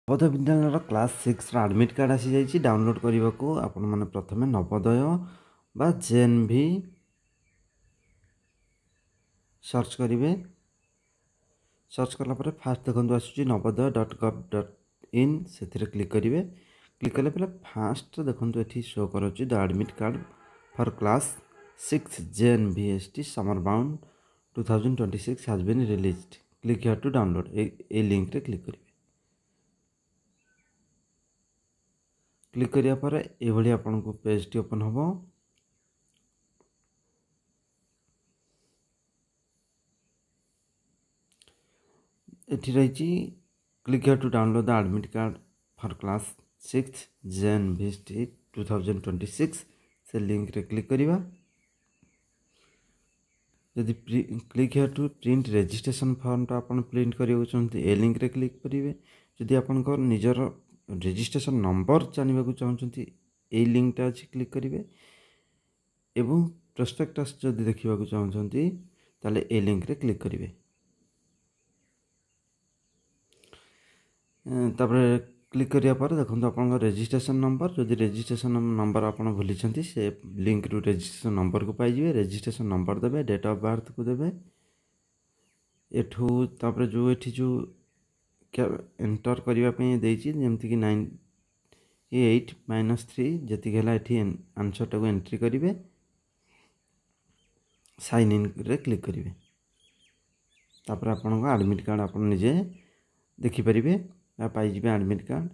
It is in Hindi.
Navodaya Vidyalaya class 6 admit card आसी जाइए डाउनलोड करने को आपण मैंने प्रथम नवोदय बा जेएनवी सर्च करेंगे। सर्च कलापर फास्ट देखो आसूँ नवोदय.gov.in से क्लिक करेंगे। क्लिक कले फास्ट देखो ये शो कर the admit card for class 6 JNVST summer bound 2026 has been released. Click here to download a link रे क्लिक करेंगे। क्लिक करिया पर ये आपन को पेज टी ओपन होबो। एठी रही click here to download the admit card for class 6 JNVST 2026 से लिंक रे क्लिक करिवा। यदि click here to print registration form टा अपन प्रिंट करियो चाहते ए लिंक रे क्लिक करिवे। यदि आपन को निजर रजिस्ट्रेशन नंबर जानिबा को चाहते ए लिंक टा अछि क्लिक करिवे। एवं प्रोस्पेक्टस जदि देखिबा को चाहते ताले ए लिंक रे क्लिक करिवे। तापर क्लिक करिया पर देखो आपन रजिस्ट्रेशन नंबर जदि रजिस्ट्रेशन नंबर आपन भूली छथि से लिंक रु रजिस्ट्रेशन नंबर को पाई जिवे। रजिस्ट्रेशन नंबर देबे, डेट ऑफ बर्थ को देबे। एठू तापर जो एठी जो एंटर करिया पे देछि जेमति कि 98-3 जति गेला एठी आंसर टाको एंट्री करिवे। साइन इन रे क्लिक करिवे। तापर आपन को एडमिट कार्ड आपन निजे देखि परिबे या पाई जिवे एडमिट कार्ड।